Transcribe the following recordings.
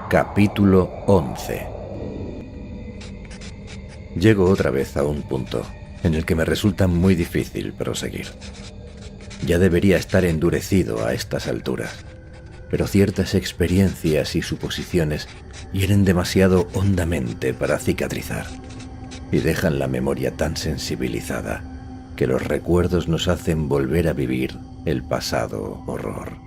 Capítulo 11. Llego otra vez a un punto en el que me resulta muy difícil proseguir. Ya debería estar endurecido a estas alturas, pero ciertas experiencias y suposiciones hieren demasiado hondamente para cicatrizar y dejan la memoria tan sensibilizada que los recuerdos nos hacen volver a vivir el pasado horror.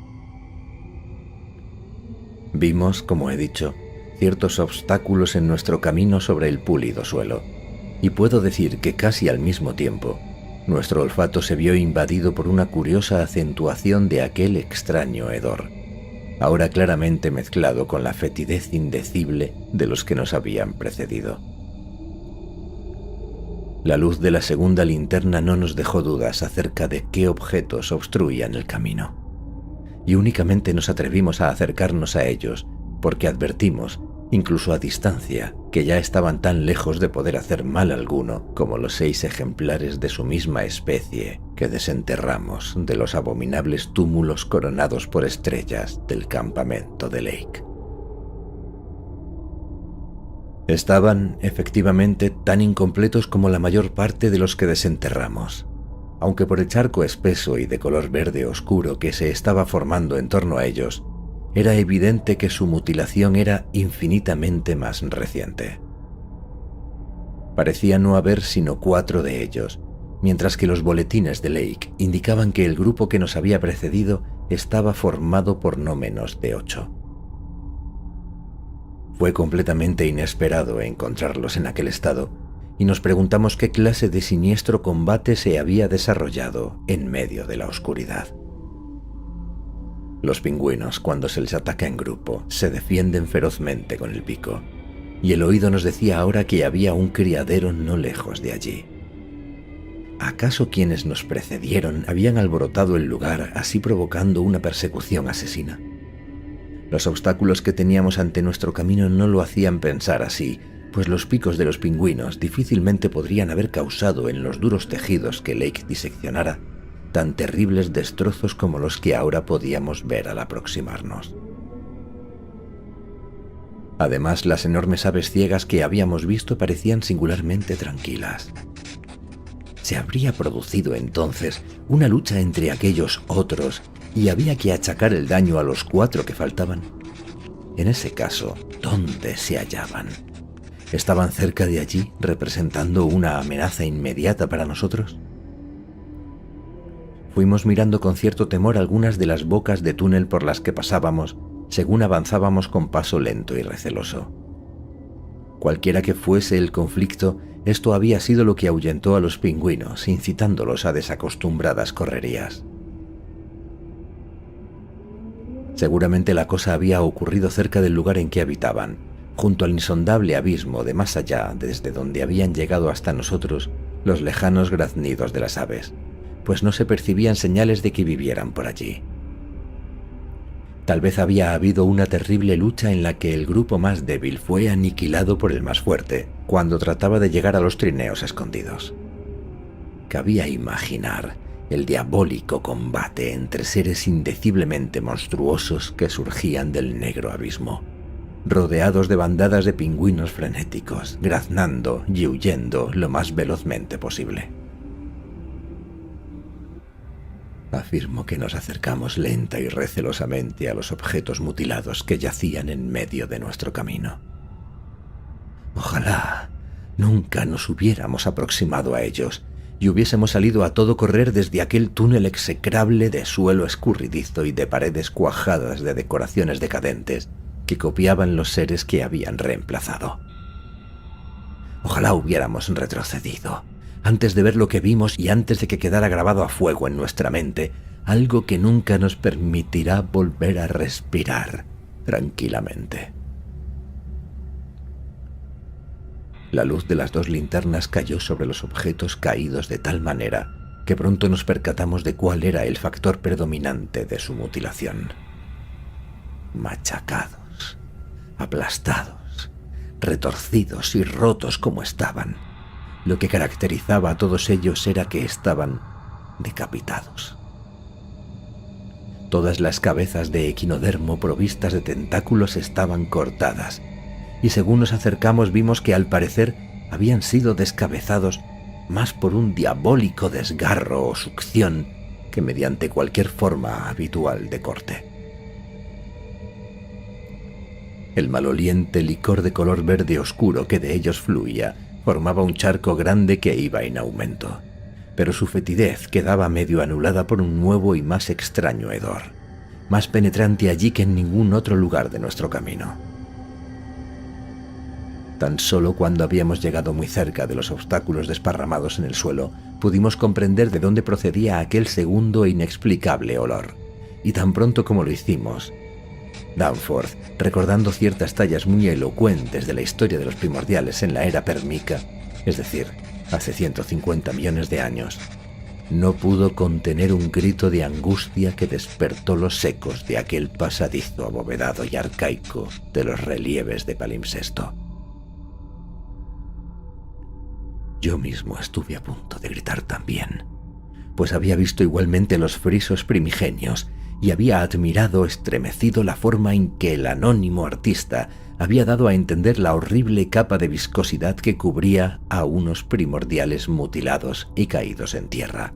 Vimos, como he dicho, ciertos obstáculos en nuestro camino sobre el pulido suelo, y puedo decir que casi al mismo tiempo, nuestro olfato se vio invadido por una curiosa acentuación de aquel extraño hedor, ahora claramente mezclado con la fetidez indecible de los que nos habían precedido. La luz de la segunda linterna no nos dejó dudas acerca de qué objetos obstruían el camino, y únicamente nos atrevimos a acercarnos a ellos porque advertimos, incluso a distancia, que ya estaban tan lejos de poder hacer mal alguno como los 6 ejemplares de su misma especie que desenterramos de los abominables túmulos coronados por estrellas del campamento de Lake. Estaban, efectivamente, tan incompletos como la mayor parte de los que desenterramos, aunque por el charco espeso y de color verde oscuro que se estaba formando en torno a ellos, era evidente que su mutilación era infinitamente más reciente. Parecía no haber sino 4 de ellos, mientras que los boletines de Lake indicaban que el grupo que nos había precedido estaba formado por no menos de 8. Fue completamente inesperado encontrarlos en aquel estado, y nos preguntamos qué clase de siniestro combate se había desarrollado en medio de la oscuridad. Los pingüinos, cuando se les ataca en grupo, se defienden ferozmente con el pico, y el oído nos decía ahora que había un criadero no lejos de allí. ¿Acaso quienes nos precedieron habían alborotado el lugar, así provocando una persecución asesina? Los obstáculos que teníamos ante nuestro camino no lo hacían pensar así, pues los picos de los pingüinos difícilmente podrían haber causado en los duros tejidos que Lake diseccionara tan terribles destrozos como los que ahora podíamos ver al aproximarnos. Además, las enormes aves ciegas que habíamos visto parecían singularmente tranquilas. ¿Se habría producido entonces una lucha entre aquellos otros y había que achacar el daño a los 4 que faltaban? En ese caso, ¿dónde se hallaban? ¿Estaban cerca de allí, representando una amenaza inmediata para nosotros? Fuimos mirando con cierto temor algunas de las bocas de túnel por las que pasábamos según avanzábamos con paso lento y receloso. Cualquiera que fuese el conflicto, esto había sido lo que ahuyentó a los pingüinos, incitándolos a desacostumbradas correrías. Seguramente la cosa había ocurrido cerca del lugar en que habitaban, junto al insondable abismo de más allá, desde donde habían llegado hasta nosotros los lejanos graznidos de las aves, pues no se percibían señales de que vivieran por allí. Tal vez había habido una terrible lucha en la que el grupo más débil fue aniquilado por el más fuerte cuando trataba de llegar a los trineos escondidos. Cabía imaginar el diabólico combate entre seres indeciblemente monstruosos que surgían del negro abismo, rodeados de bandadas de pingüinos frenéticos, graznando y huyendo lo más velozmente posible. Afirmo que nos acercamos lenta y recelosamente a los objetos mutilados que yacían en medio de nuestro camino. Ojalá nunca nos hubiéramos aproximado a ellos y hubiésemos salido a todo correr desde aquel túnel execrable de suelo escurridizo y de paredes cuajadas de decoraciones decadentes que copiaban los seres que habían reemplazado. Ojalá hubiéramos retrocedido antes de ver lo que vimos y antes de que quedara grabado a fuego en nuestra mente algo que nunca nos permitirá volver a respirar tranquilamente. La luz de las 2 linternas cayó sobre los objetos caídos de tal manera que pronto nos percatamos de cuál era el factor predominante de su mutilación. Machacados, aplastados, retorcidos y rotos como estaban, lo que caracterizaba a todos ellos era que estaban decapitados. Todas las cabezas de equinodermo provistas de tentáculos estaban cortadas, y según nos acercamos vimos que al parecer habían sido descabezados más por un diabólico desgarro o succión que mediante cualquier forma habitual de corte. El maloliente licor de color verde oscuro que de ellos fluía formaba un charco grande que iba en aumento, pero su fetidez quedaba medio anulada por un nuevo y más extraño hedor, más penetrante allí que en ningún otro lugar de nuestro camino. Tan solo cuando habíamos llegado muy cerca de los obstáculos desparramados en el suelo, pudimos comprender de dónde procedía aquel segundo e inexplicable olor, y tan pronto como lo hicimos, Danforth, recordando ciertas tallas muy elocuentes de la historia de los primordiales en la era pérmica, es decir, hace 150 millones de años, no pudo contener un grito de angustia que despertó los ecos de aquel pasadizo abovedado y arcaico de los relieves de palimpsesto. Yo mismo estuve a punto de gritar también, pues había visto igualmente los frisos primigenios y había admirado estremecido la forma en que el anónimo artista había dado a entender la horrible capa de viscosidad que cubría a unos primordiales mutilados y caídos en tierra.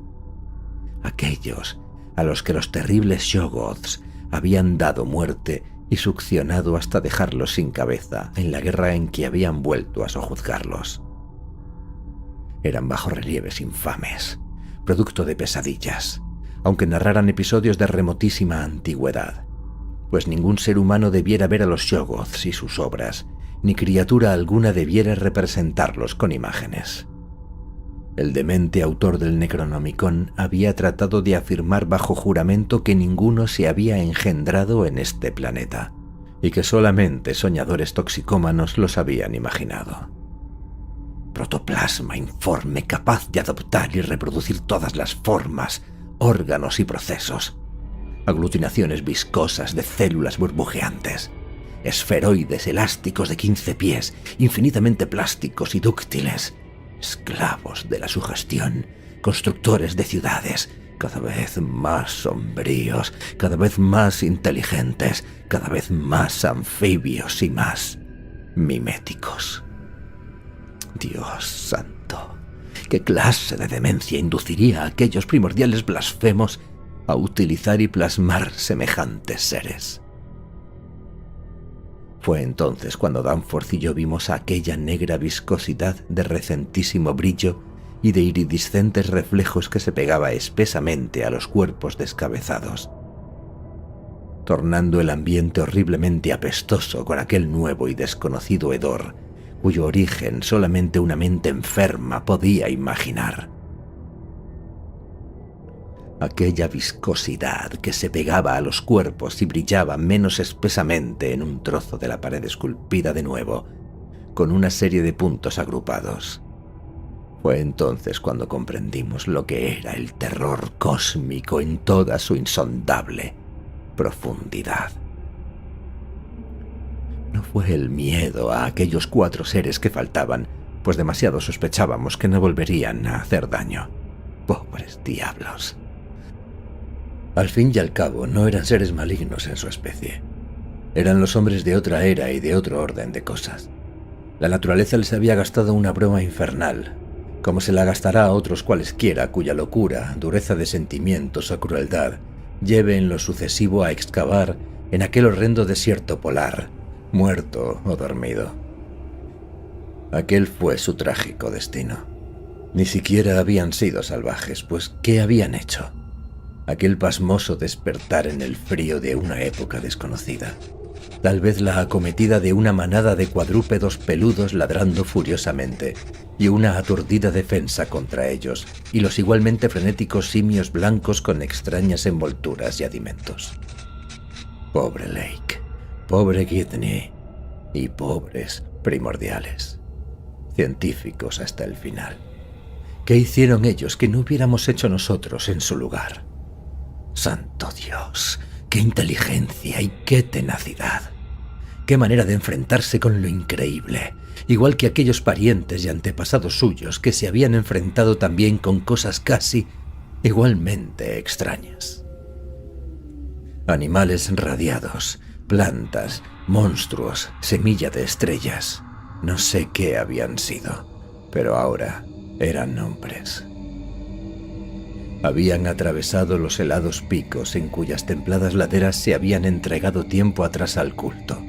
Aquellos a los que los terribles Shoggoths habían dado muerte y succionado hasta dejarlos sin cabeza en la guerra en que habían vuelto a sojuzgarlos. Eran bajorrelieves infames, producto de pesadillas, aunque narraran episodios de remotísima antigüedad, pues ningún ser humano debiera ver a los Shoggoths y sus obras, ni criatura alguna debiera representarlos con imágenes. El demente autor del Necronomicon había tratado de afirmar bajo juramento que ninguno se había engendrado en este planeta, y que solamente soñadores toxicómanos los habían imaginado. Protoplasma informe capaz de adoptar y reproducir todas las formas, órganos y procesos, aglutinaciones viscosas de células burbujeantes, esferoides elásticos de 15 pies, infinitamente plásticos y dúctiles, esclavos de la sugestión, constructores de ciudades, cada vez más sombríos, cada vez más inteligentes, cada vez más anfibios y más miméticos. Dios santo, ¿qué clase de demencia induciría a aquellos primordiales blasfemos a utilizar y plasmar semejantes seres? Fue entonces cuando Danforth y yo vimos aquella negra viscosidad de recentísimo brillo y de iridiscentes reflejos que se pegaba espesamente a los cuerpos descabezados, tornando el ambiente horriblemente apestoso con aquel nuevo y desconocido hedor cuyo origen solamente una mente enferma podía imaginar. Aquella viscosidad que se pegaba a los cuerpos y brillaba menos espesamente en un trozo de la pared esculpida de nuevo, con una serie de puntos agrupados. Fue entonces cuando comprendimos lo que era el terror cósmico en toda su insondable profundidad. No fue el miedo a aquellos 4 seres que faltaban, pues demasiado sospechábamos que no volverían a hacer daño. Pobres diablos. Al fin y al cabo, no eran seres malignos en su especie. Eran los hombres de otra era y de otro orden de cosas. La naturaleza les había gastado una broma infernal, como se la gastará a otros cualesquiera cuya locura, dureza de sentimientos o crueldad lleve en lo sucesivo a excavar en aquel horrendo desierto polar, muerto o dormido. Aquel fue su trágico destino. Ni siquiera habían sido salvajes, pues ¿qué habían hecho? Aquel pasmoso despertar en el frío de una época desconocida. Tal vez la acometida de una manada de cuadrúpedos peludos ladrando furiosamente, y una aturdida defensa contra ellos, y los igualmente frenéticos simios blancos con extrañas envolturas y adimentos. Pobre Lake, pobre Gidney, y pobres primordiales, científicos hasta el final. ¿Qué hicieron ellos que no hubiéramos hecho nosotros en su lugar? ¡Santo Dios! ¡Qué inteligencia y qué tenacidad! ¡Qué manera de enfrentarse con lo increíble! Igual que aquellos parientes y antepasados suyos que se habían enfrentado también con cosas casi igualmente extrañas. Animales radiados, plantas, monstruos, semilla de estrellas. No sé qué habían sido, pero ahora eran hombres. Habían atravesado los helados picos en cuyas templadas laderas se habían entregado tiempo atrás al culto.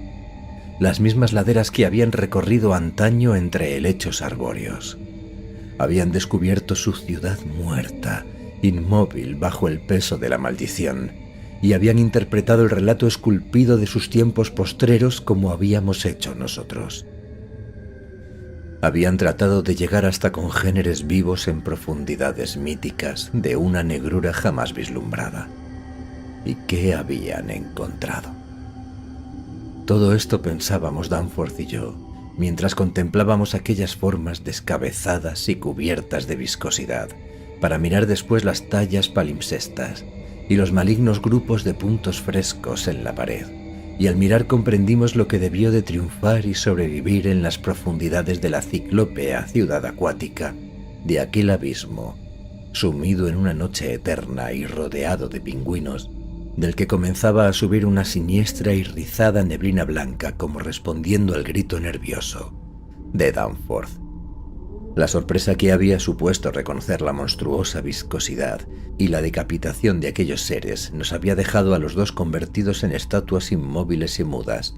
Las mismas laderas que habían recorrido antaño entre helechos arbóreos. Habían descubierto su ciudad muerta, inmóvil bajo el peso de la maldición, y habían interpretado el relato esculpido de sus tiempos postreros como habíamos hecho nosotros. Habían tratado de llegar hasta congéneres vivos en profundidades míticas de una negrura jamás vislumbrada. ¿Y qué habían encontrado? Todo esto pensábamos Danforth y yo, mientras contemplábamos aquellas formas descabezadas y cubiertas de viscosidad, para mirar después las tallas palimpsestas y los malignos grupos de puntos frescos en la pared, y al mirar comprendimos lo que debió de triunfar y sobrevivir en las profundidades de la ciclópea ciudad acuática, de aquel abismo, sumido en una noche eterna y rodeado de pingüinos, del que comenzaba a subir una siniestra y rizada neblina blanca como respondiendo al grito nervioso de Danforth. La sorpresa que había supuesto reconocer la monstruosa viscosidad y la decapitación de aquellos seres nos había dejado a los dos convertidos en estatuas inmóviles y mudas,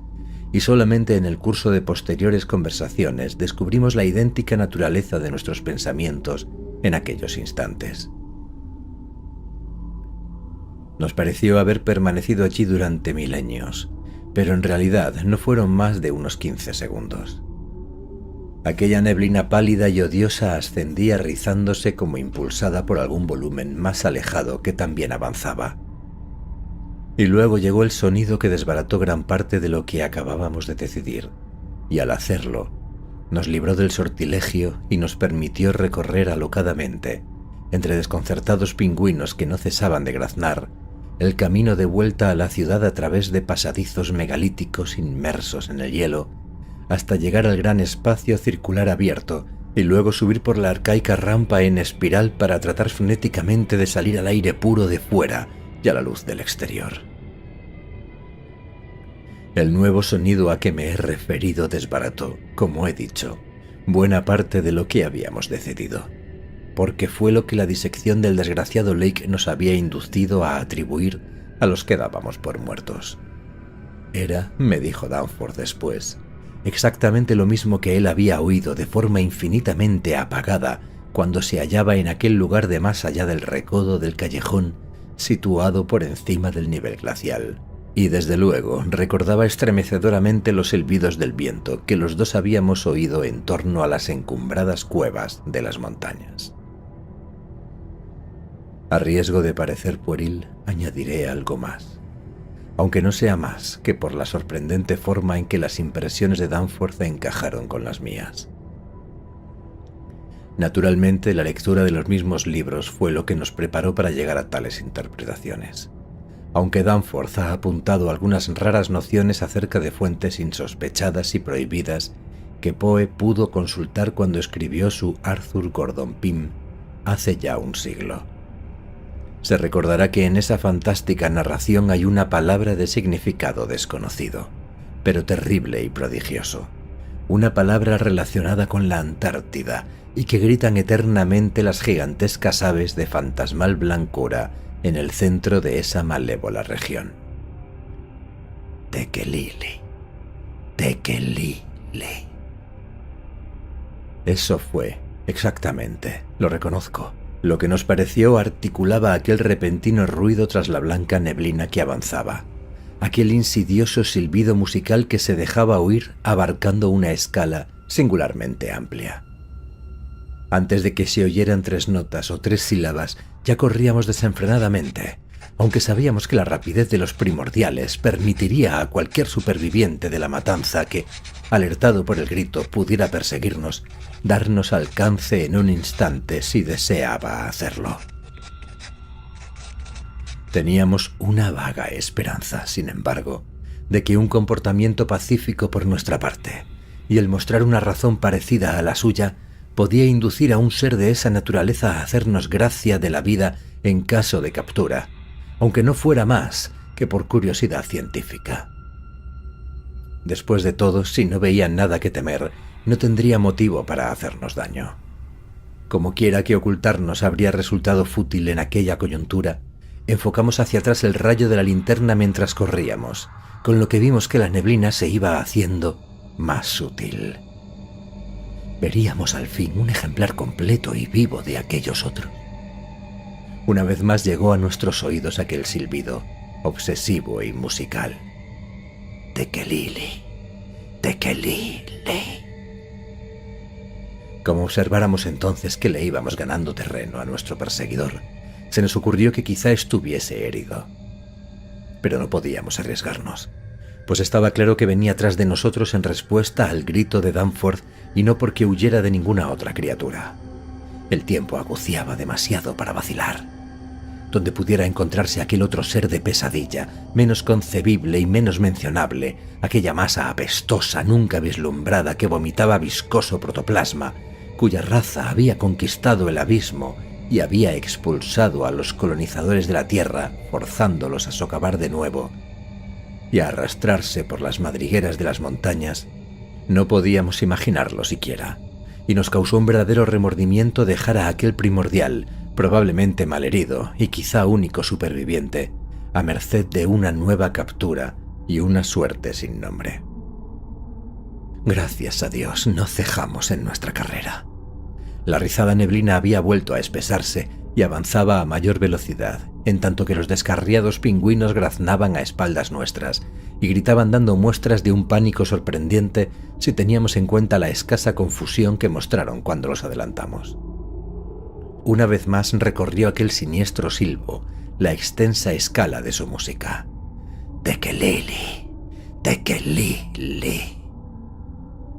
y solamente en el curso de posteriores conversaciones descubrimos la idéntica naturaleza de nuestros pensamientos en aquellos instantes. Nos pareció haber permanecido allí durante milenios, pero en realidad no fueron más de unos 15 segundos. Aquella neblina pálida y odiosa ascendía rizándose como impulsada por algún volumen más alejado que también avanzaba. Y luego llegó el sonido que desbarató gran parte de lo que acabábamos de decidir, y al hacerlo, nos libró del sortilegio y nos permitió recorrer alocadamente, entre desconcertados pingüinos que no cesaban de graznar, el camino de vuelta a la ciudad a través de pasadizos megalíticos inmersos en el hielo, hasta llegar al gran espacio circular abierto y luego subir por la arcaica rampa en espiral para tratar frenéticamente de salir al aire puro de fuera y a la luz del exterior. El nuevo sonido a que me he referido desbarató, como he dicho, buena parte de lo que habíamos decidido, porque fue lo que la disección del desgraciado Lake nos había inducido a atribuir a los que dábamos por muertos. Era, me dijo Danforth después, exactamente lo mismo que él había oído de forma infinitamente apagada cuando se hallaba en aquel lugar de más allá del recodo del callejón situado por encima del nivel glacial. Y desde luego recordaba estremecedoramente los silbidos del viento que los dos habíamos oído en torno a las encumbradas cuevas de las montañas. A riesgo de parecer pueril, añadiré algo más, aunque no sea más que por la sorprendente forma en que las impresiones de Danforth encajaron con las mías. Naturalmente, la lectura de los mismos libros fue lo que nos preparó para llegar a tales interpretaciones, aunque Danforth ha apuntado algunas raras nociones acerca de fuentes insospechadas y prohibidas que Poe pudo consultar cuando escribió su Arthur Gordon Pym hace ya un siglo. Se recordará que en esa fantástica narración hay una palabra de significado desconocido, pero terrible y prodigioso. Una palabra relacionada con la Antártida y que gritan eternamente las gigantescas aves de fantasmal blancura en el centro de esa malévola región. Tekelili, Tekelili. Eso fue, exactamente, lo reconozco. Lo que nos pareció articulaba aquel repentino ruido tras la blanca neblina que avanzaba, aquel insidioso silbido musical que se dejaba oír abarcando una escala singularmente amplia. Antes de que se oyeran 3 notas o 3 sílabas, ya corríamos desenfrenadamente, aunque sabíamos que la rapidez de los primordiales permitiría a cualquier superviviente de la matanza que, alertado por el grito, pudiera perseguirnos, darnos alcance en un instante si deseaba hacerlo. Teníamos una vaga esperanza, sin embargo, de que un comportamiento pacífico por nuestra parte y el mostrar una razón parecida a la suya podía inducir a un ser de esa naturaleza a hacernos gracia de la vida en caso de captura, aunque no fuera más que por curiosidad científica. Después de todo, si no veían nada que temer, no tendría motivo para hacernos daño. Como quiera que ocultarnos habría resultado fútil en aquella coyuntura, enfocamos hacia atrás el rayo de la linterna mientras corríamos, con lo que vimos que la neblina se iba haciendo más sutil. Veríamos al fin un ejemplar completo y vivo de aquellos otros. Una vez más llegó a nuestros oídos aquel silbido, obsesivo y musical. Tekelili, tekelili. Como observáramos entonces que le íbamos ganando terreno a nuestro perseguidor, se nos ocurrió que quizá estuviese herido. Pero no podíamos arriesgarnos, pues estaba claro que venía tras de nosotros en respuesta al grito de Danforth y no porque huyera de ninguna otra criatura. El tiempo acuciaba demasiado para vacilar. Donde pudiera encontrarse aquel otro ser de pesadilla, menos concebible y menos mencionable, aquella masa apestosa nunca vislumbrada que vomitaba viscoso protoplasma, cuya raza había conquistado el abismo y había expulsado a los colonizadores de la Tierra, forzándolos a socavar de nuevo y a arrastrarse por las madrigueras de las montañas, no podíamos imaginarlo siquiera, y nos causó un verdadero remordimiento dejar a aquel primordial, probablemente malherido y quizá único superviviente, a merced de una nueva captura y una suerte sin nombre. Gracias a Dios no cejamos en nuestra carrera. La rizada neblina había vuelto a espesarse y avanzaba a mayor velocidad, en tanto que los descarriados pingüinos graznaban a espaldas nuestras y gritaban dando muestras de un pánico sorprendente si teníamos en cuenta la escasa confusión que mostraron cuando los adelantamos. Una vez más recorrió aquel siniestro silbo la extensa escala de su música. Tekelili, tekelili.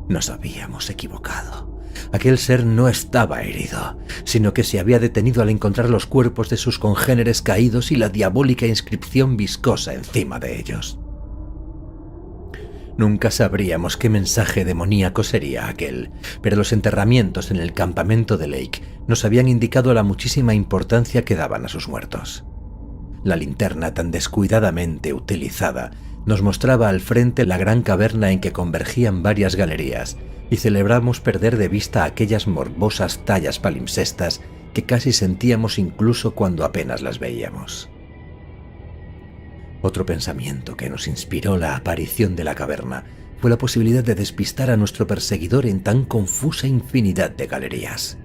Nos habíamos equivocado. Aquel ser no estaba herido, sino que se había detenido al encontrar los cuerpos de sus congéneres caídos y la diabólica inscripción viscosa encima de ellos. Nunca sabríamos qué mensaje demoníaco sería aquel, pero los enterramientos en el campamento de Lake nos habían indicado la muchísima importancia que daban a sus muertos. La linterna tan descuidadamente utilizada nos mostraba al frente la gran caverna en que convergían varias galerías, y celebramos perder de vista aquellas morbosas tallas palimpsestas que casi sentíamos incluso cuando apenas las veíamos. Otro pensamiento que nos inspiró la aparición de la caverna fue la posibilidad de despistar a nuestro perseguidor en tan confusa infinidad de galerías.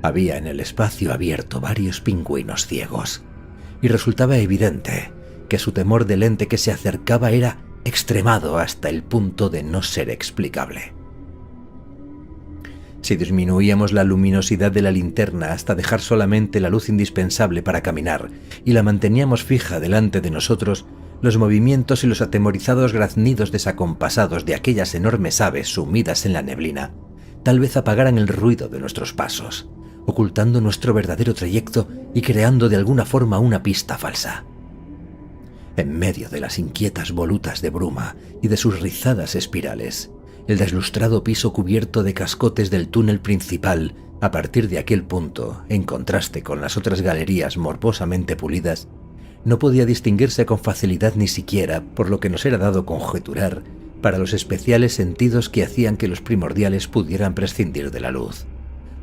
Había en el espacio abierto varios pingüinos ciegos, y resultaba evidente que su temor del ente que se acercaba era extremado hasta el punto de no ser explicable. Si disminuíamos la luminosidad de la linterna hasta dejar solamente la luz indispensable para caminar y la manteníamos fija delante de nosotros, los movimientos y los atemorizados graznidos desacompasados de aquellas enormes aves sumidas en la neblina tal vez apagaran el ruido de nuestros pasos, ocultando nuestro verdadero trayecto y creando de alguna forma una pista falsa. En medio de las inquietas volutas de bruma y de sus rizadas espirales, el deslustrado piso cubierto de cascotes del túnel principal, a partir de aquel punto, en contraste con las otras galerías morbosamente pulidas, no podía distinguirse con facilidad ni siquiera, por lo que nos era dado conjeturar, para los especiales sentidos que hacían que los primordiales pudieran prescindir de la luz,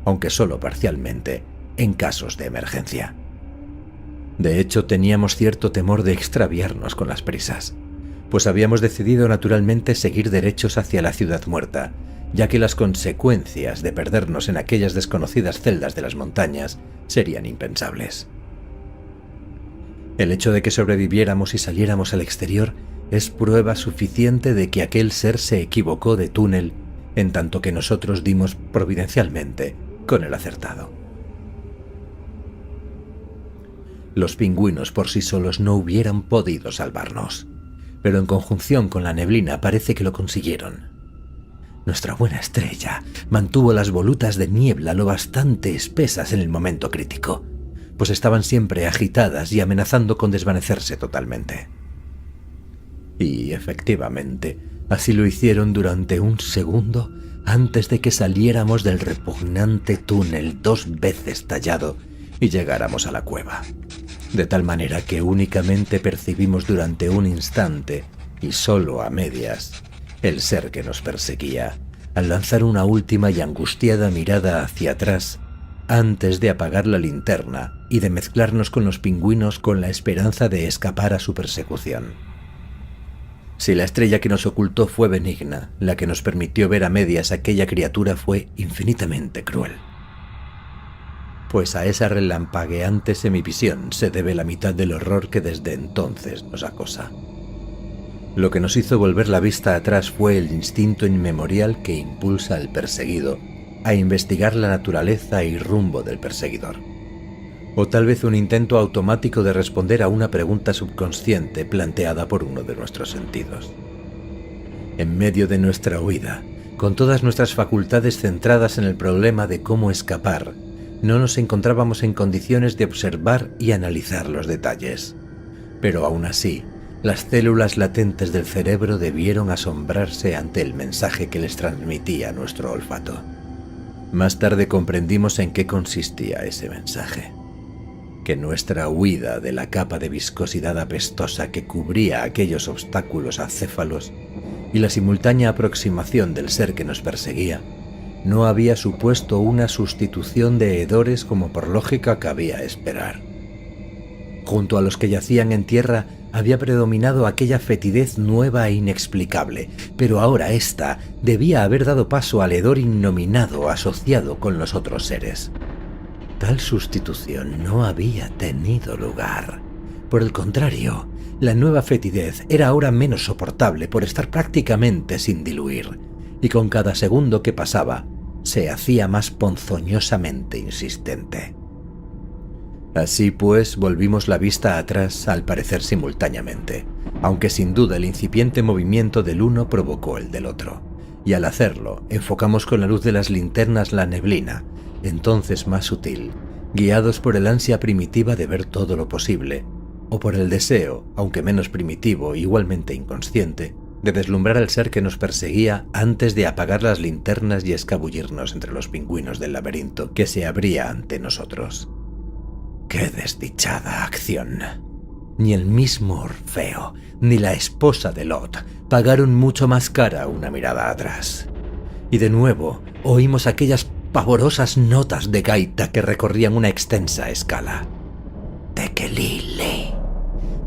aunque solo parcialmente, en casos de emergencia. De hecho, teníamos cierto temor de extraviarnos con las prisas, pues habíamos decidido naturalmente seguir derechos hacia la ciudad muerta, ya que las consecuencias de perdernos en aquellas desconocidas celdas de las montañas serían impensables. El hecho de que sobreviviéramos y saliéramos al exterior es prueba suficiente de que aquel ser se equivocó de túnel, en tanto que nosotros dimos providencialmente con el acertado. Los pingüinos por sí solos no hubieran podido salvarnos, pero en conjunción con la neblina parece que lo consiguieron. Nuestra buena estrella mantuvo las volutas de niebla lo bastante espesas en el momento crítico, pues estaban siempre agitadas y amenazando con desvanecerse totalmente. Y efectivamente, así lo hicieron durante un segundo antes de que saliéramos del repugnante túnel 2 veces tallado y llegáramos a la cueva, de tal manera que únicamente percibimos durante un instante, y solo a medias, el ser que nos perseguía, al lanzar una última y angustiada mirada hacia atrás antes de apagar la linterna y de mezclarnos con los pingüinos con la esperanza de escapar a su persecución. Si la estrella que nos ocultó fue benigna, la que nos permitió ver a medias aquella criatura fue infinitamente cruel. Pues a esa relampagueante semivisión se debe la mitad del horror que desde entonces nos acosa. Lo que nos hizo volver la vista atrás fue el instinto inmemorial que impulsa al perseguido a investigar la naturaleza y rumbo del perseguidor. O tal vez un intento automático de responder a una pregunta subconsciente planteada por uno de nuestros sentidos. En medio de nuestra huida, con todas nuestras facultades centradas en el problema de cómo escapar, no nos encontrábamos en condiciones de observar y analizar los detalles. Pero aún así, las células latentes del cerebro debieron asombrarse ante el mensaje que les transmitía nuestro olfato. Más tarde comprendimos en qué consistía ese mensaje. Que nuestra huida de la capa de viscosidad apestosa que cubría aquellos obstáculos acéfalos y la simultánea aproximación del ser que nos perseguía no había supuesto una sustitución de hedores como por lógica cabía esperar. Junto a los que yacían en tierra había predominado aquella fetidez nueva e inexplicable, pero ahora ésta debía haber dado paso al hedor innominado asociado con los otros seres. Tal sustitución no había tenido lugar. Por el contrario, la nueva fetidez era ahora menos soportable por estar prácticamente sin diluir, y con cada segundo que pasaba, se hacía más ponzoñosamente insistente. Así pues, volvimos la vista atrás al parecer simultáneamente, aunque sin duda el incipiente movimiento del uno provocó el del otro, y al hacerlo, enfocamos con la luz de las linternas la neblina, entonces más sutil, guiados por el ansia primitiva de ver todo lo posible, o por el deseo, aunque menos primitivo, igualmente inconsciente, de deslumbrar al ser que nos perseguía antes de apagar las linternas y escabullirnos entre los pingüinos del laberinto que se abría ante nosotros. ¡Qué desdichada acción! Ni el mismo Orfeo, ni la esposa de Lot pagaron mucho más cara una mirada atrás. Y de nuevo oímos aquellas pavorosas notas de gaita que recorrían una extensa escala. Tekelili,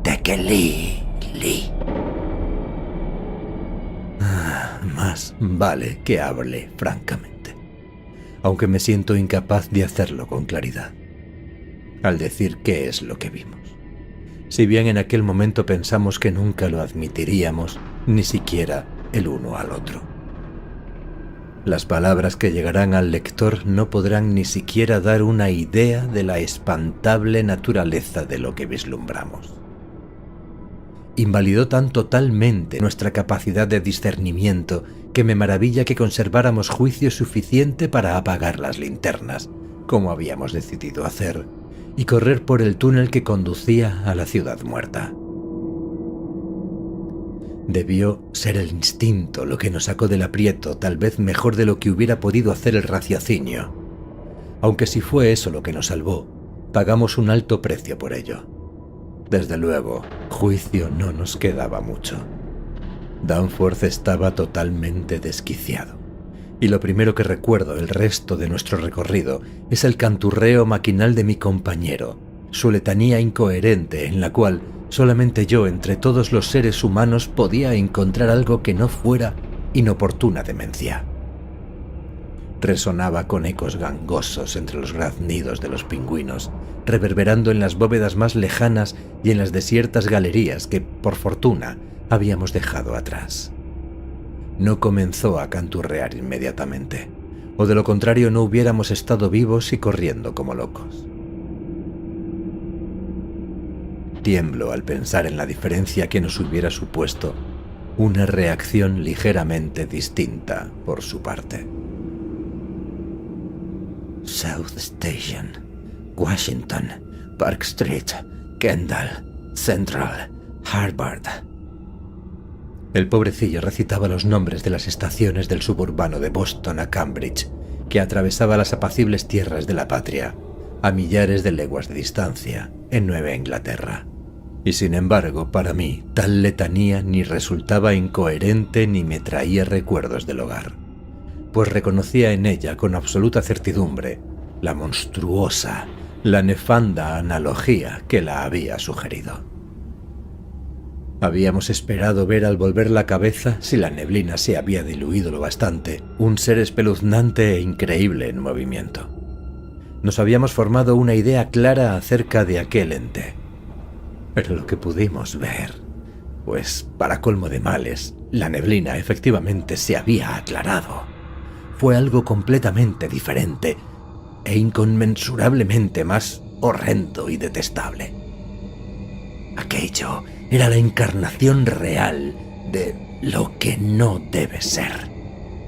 tekelili. Más vale que hable francamente, aunque me siento incapaz de hacerlo con claridad, al decir qué es lo que vimos. Si bien en aquel momento pensamos que nunca lo admitiríamos, ni siquiera el uno al otro. Las palabras que llegarán al lector no podrán ni siquiera dar una idea de la espantable naturaleza de lo que vislumbramos. Invalidó tan totalmente nuestra capacidad de discernimiento que me maravilla que conserváramos juicio suficiente para apagar las linternas, como habíamos decidido hacer, y correr por el túnel que conducía a la ciudad muerta. Debió ser el instinto lo que nos sacó del aprieto, tal vez mejor de lo que hubiera podido hacer el raciocinio. Aunque si fue eso lo que nos salvó, pagamos un alto precio por ello. Desde luego, juicio no nos quedaba mucho. Danforth estaba totalmente desquiciado, y lo primero que recuerdo el resto de nuestro recorrido es el canturreo maquinal de mi compañero, su letanía incoherente en la cual solamente yo entre todos los seres humanos podía encontrar algo que no fuera inoportuna demencia. Resonaba con ecos gangosos entre los graznidos de los pingüinos, reverberando en las bóvedas más lejanas y en las desiertas galerías que, por fortuna, habíamos dejado atrás. No comenzó a canturrear inmediatamente, o de lo contrario no hubiéramos estado vivos y corriendo como locos. Tiemblo al pensar en la diferencia que nos hubiera supuesto una reacción ligeramente distinta por su parte. South Station, Washington, Park Street, Kendall, Central, Harvard. El pobrecillo recitaba los nombres de las estaciones del suburbano de Boston a Cambridge, que atravesaba las apacibles tierras de la patria, a millares de leguas de distancia, en Nueva Inglaterra. Y sin embargo, para mí, tal letanía ni resultaba incoherente ni me traía recuerdos del hogar, pues reconocía en ella con absoluta certidumbre la monstruosa, la nefanda analogía que la había sugerido. Habíamos esperado ver al volver la cabeza, si la neblina se había diluido lo bastante, un ser espeluznante e increíble en movimiento. Nos habíamos formado una idea clara acerca de aquel ente. Pero lo que pudimos ver, pues para colmo de males, la neblina efectivamente se había aclarado. Fue algo completamente diferente e inconmensurablemente más horrendo y detestable. Aquello era la encarnación real de lo que no debe ser,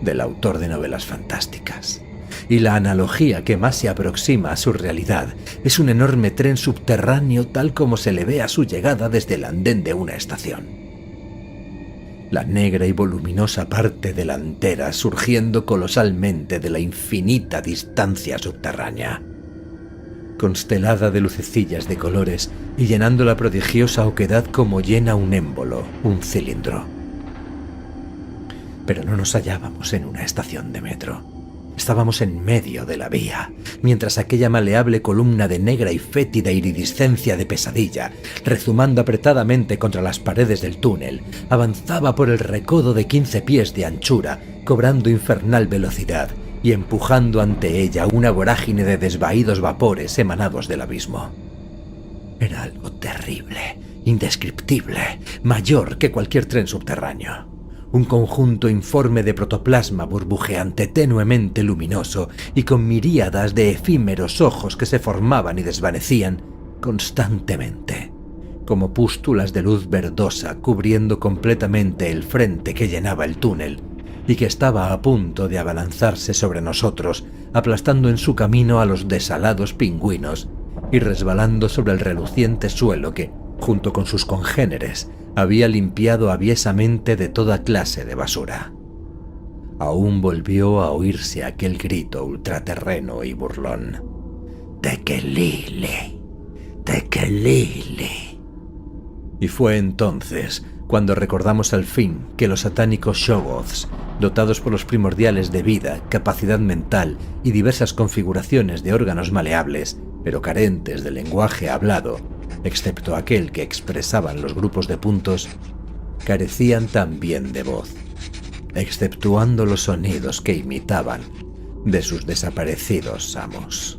del autor de novelas fantásticas. Y la analogía que más se aproxima a su realidad es un enorme tren subterráneo tal como se le ve a su llegada desde el andén de una estación. La negra y voluminosa parte delantera surgiendo colosalmente de la infinita distancia subterránea, constelada de lucecillas de colores y llenando la prodigiosa oquedad como llena un émbolo, un cilindro. Pero no nos hallábamos en una estación de metro. Estábamos en medio de la vía, mientras aquella maleable columna de negra y fétida iridiscencia de pesadilla, rezumando apretadamente contra las paredes del túnel, avanzaba por el recodo de 15 pies de anchura, cobrando infernal velocidad y empujando ante ella una vorágine de desvaídos vapores emanados del abismo. Era algo terrible, indescriptible, mayor que cualquier tren subterráneo. Un conjunto informe de protoplasma burbujeante tenuemente luminoso y con miríadas de efímeros ojos que se formaban y desvanecían constantemente, como pústulas de luz verdosa cubriendo completamente el frente que llenaba el túnel y que estaba a punto de abalanzarse sobre nosotros, aplastando en su camino a los desalados pingüinos y resbalando sobre el reluciente suelo que, junto con sus congéneres, había limpiado aviesamente de toda clase de basura. Aún volvió a oírse aquel grito ultraterreno y burlón: ¡Tekelili! ¡Tekelili! Y fue entonces cuando recordamos al fin que los satánicos Shoggoths, dotados por los primordiales de vida, capacidad mental y diversas configuraciones de órganos maleables, pero carentes de lenguaje hablado, excepto aquel que expresaban los grupos de puntos, carecían también de voz, exceptuando los sonidos que imitaban de sus desaparecidos amos.